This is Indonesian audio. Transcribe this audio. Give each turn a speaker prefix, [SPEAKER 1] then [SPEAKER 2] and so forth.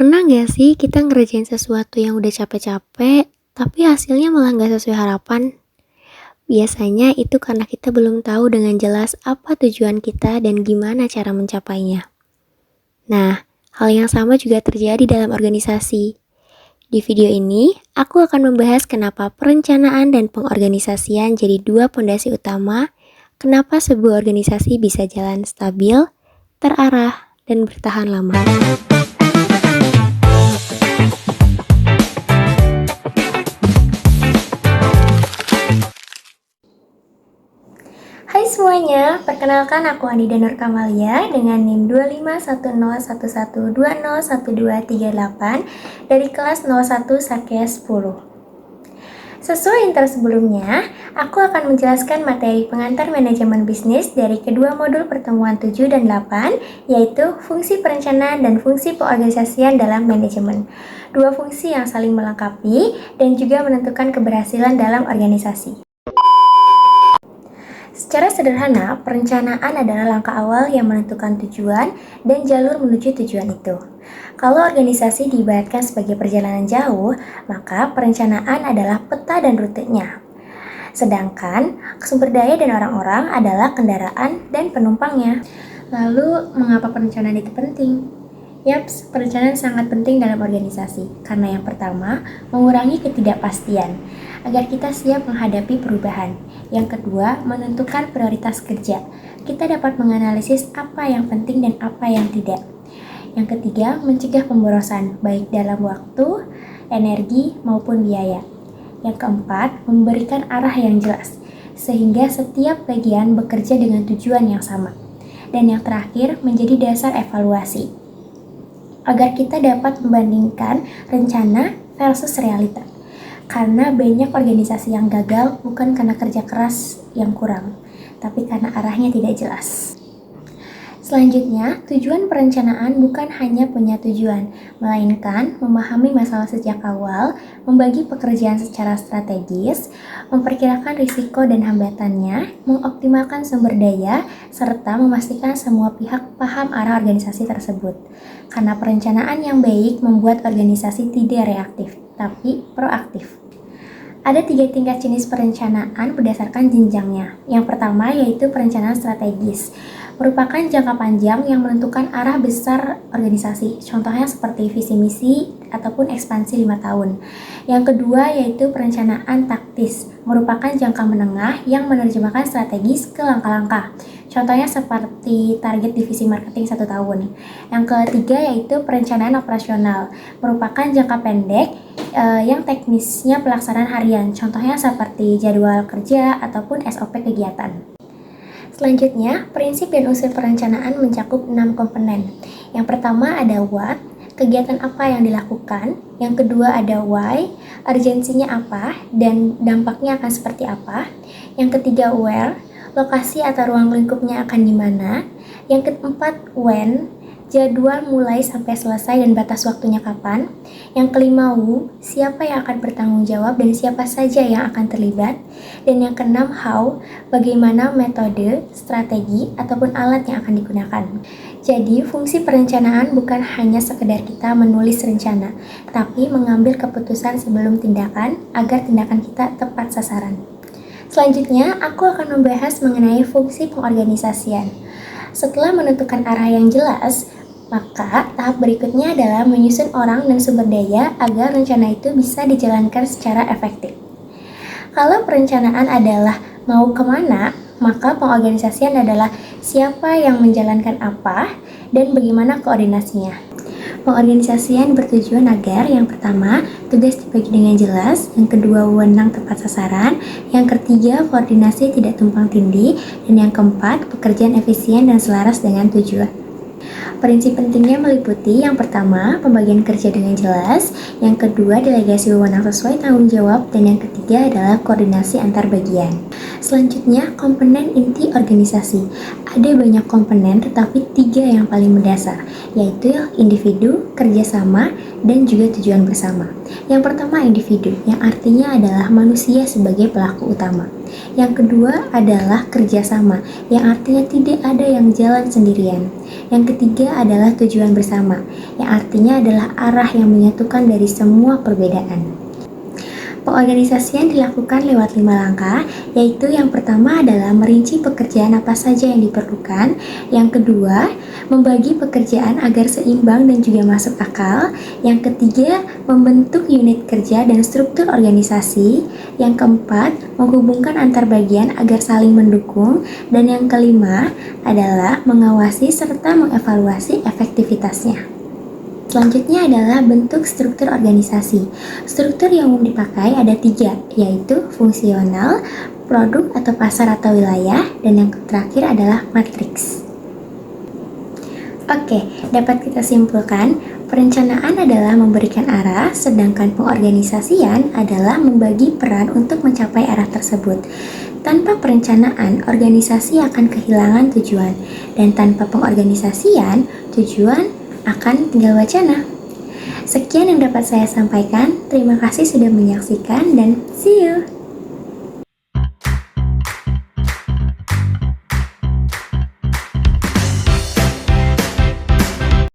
[SPEAKER 1] Pernah nggak sih kita ngerjain sesuatu yang udah capek-capek, tapi hasilnya malah nggak sesuai harapan? Biasanya itu karena kita belum tahu dengan jelas apa tujuan kita dan gimana cara mencapainya. Nah, hal yang sama juga terjadi dalam organisasi. Di video ini, aku akan membahas kenapa perencanaan dan pengorganisasian jadi dua pondasi utama, kenapa sebuah organisasi bisa jalan stabil, terarah, dan bertahan lama. Hai semuanya, perkenalkan aku Anida Nur Kamalia dengan NIM 251011201238 dari kelas 01 Sakes 10. Sesuai intro sebelumnya, aku akan menjelaskan materi pengantar manajemen bisnis dari kedua modul pertemuan 7 dan 8, yaitu fungsi perencanaan dan fungsi pengorganisasian dalam manajemen. Dua fungsi yang saling melengkapi dan juga menentukan keberhasilan dalam organisasi. Secara sederhana, perencanaan adalah langkah awal yang menentukan tujuan dan jalur menuju tujuan itu. Kalau organisasi diibaratkan sebagai perjalanan jauh, maka perencanaan adalah peta dan rutenya. Sedangkan sumber daya dan orang-orang adalah kendaraan dan penumpangnya. Lalu, mengapa perencanaan itu penting? Yaps, perencanaan sangat penting dalam organisasi, karena yang pertama, mengurangi ketidakpastian, agar kita siap menghadapi perubahan. Yang kedua, menentukan prioritas kerja. Kita dapat menganalisis apa yang penting dan apa yang tidak. Yang ketiga, mencegah pemborosan, baik dalam waktu, energi, maupun biaya. Yang keempat, memberikan arah yang jelas, sehingga setiap bagian bekerja dengan tujuan yang sama. Dan yang terakhir, menjadi dasar evaluasi, agar kita dapat membandingkan rencana versus realita. Karena banyak organisasi yang gagal bukan karena kerja keras yang kurang, tapi karena arahnya tidak jelas. Selanjutnya, tujuan perencanaan bukan hanya punya tujuan, melainkan memahami masalah sejak awal, membagi pekerjaan secara strategis, memperkirakan risiko dan hambatannya, mengoptimalkan sumber daya, serta memastikan semua pihak paham arah organisasi tersebut. Karena perencanaan yang baik membuat organisasi tidak reaktif, tapi proaktif. Ada 3 tingkat jenis perencanaan berdasarkan jenjangnya. Yang pertama yaitu perencanaan strategis, merupakan jangka panjang yang menentukan arah besar organisasi, contohnya seperti visi misi ataupun ekspansi 5 tahun. Yang kedua yaitu perencanaan taktis, merupakan jangka menengah yang menerjemahkan strategis ke langkah-langkah, contohnya seperti target divisi marketing 1 tahun. Yang ketiga yaitu perencanaan operasional, merupakan jangka pendek yang teknisnya pelaksanaan harian, contohnya seperti jadwal kerja ataupun SOP kegiatan. Selanjutnya, prinsip dan unsur perencanaan mencakup 6 komponen. Yang pertama ada what, kegiatan apa yang dilakukan. Yang kedua ada why, urgensinya apa dan dampaknya akan seperti apa. Yang ketiga where, lokasi atau ruang lingkupnya akan di mana. Yang keempat when, jadwal mulai sampai selesai dan batas waktunya kapan. Yang kelima who, siapa yang akan bertanggung jawab dan siapa saja yang akan terlibat. Dan yang keenam how, bagaimana metode, strategi, ataupun alat yang akan digunakan. Jadi, fungsi perencanaan bukan hanya sekedar kita menulis rencana, tapi mengambil keputusan sebelum tindakan agar tindakan kita tepat sasaran. Selanjutnya, aku akan membahas mengenai fungsi pengorganisasian. Setelah menentukan arah yang jelas, maka tahap berikutnya adalah menyusun orang dan sumber daya agar rencana itu bisa dijalankan secara efektif. Kalau perencanaan adalah mau kemana, maka pengorganisasian adalah siapa yang menjalankan apa dan bagaimana koordinasinya. Pengorganisasian bertujuan agar yang pertama, tugas dibagi dengan jelas, yang kedua, wewenang tepat sasaran, yang ketiga, koordinasi tidak tumpang tindih, dan yang keempat, pekerjaan efisien dan selaras dengan tujuan. Prinsip pentingnya meliputi yang pertama, pembagian kerja dengan jelas, yang kedua, delegasi wewenang sesuai tanggung jawab, dan yang ketiga adalah koordinasi antar bagian. Selanjutnya, komponen inti organisasi. Ada banyak komponen tetapi 3 yang paling mendasar, yaitu individu, kerjasama, dan juga tujuan bersama. Yang pertama individu, yang artinya adalah manusia sebagai pelaku utama. Yang kedua adalah kerjasama, yang artinya tidak ada yang jalan sendirian. Yang ketiga adalah tujuan bersama, yang artinya adalah arah yang menyatukan dari semua perbedaan. Pengorganisasian dilakukan lewat 5 langkah, yaitu yang pertama adalah merinci pekerjaan apa saja yang diperlukan, yang kedua, membagi pekerjaan agar seimbang dan juga masuk akal, yang ketiga, membentuk unit kerja dan struktur organisasi, yang keempat, menghubungkan antar bagian agar saling mendukung, dan yang kelima adalah mengawasi serta mengevaluasi efektivitasnya. Selanjutnya adalah bentuk struktur organisasi. Struktur yang umum dipakai ada 3, yaitu fungsional, produk atau pasar atau wilayah, dan yang terakhir adalah matriks. Oke, dapat kita simpulkan, perencanaan adalah memberikan arah, sedangkan pengorganisasian adalah membagi peran untuk mencapai arah tersebut. Tanpa perencanaan, organisasi akan kehilangan tujuan, dan tanpa pengorganisasian, tujuan akan tinggal wacana. Sekian yang dapat saya sampaikan. Terima kasih sudah menyaksikan dan see you.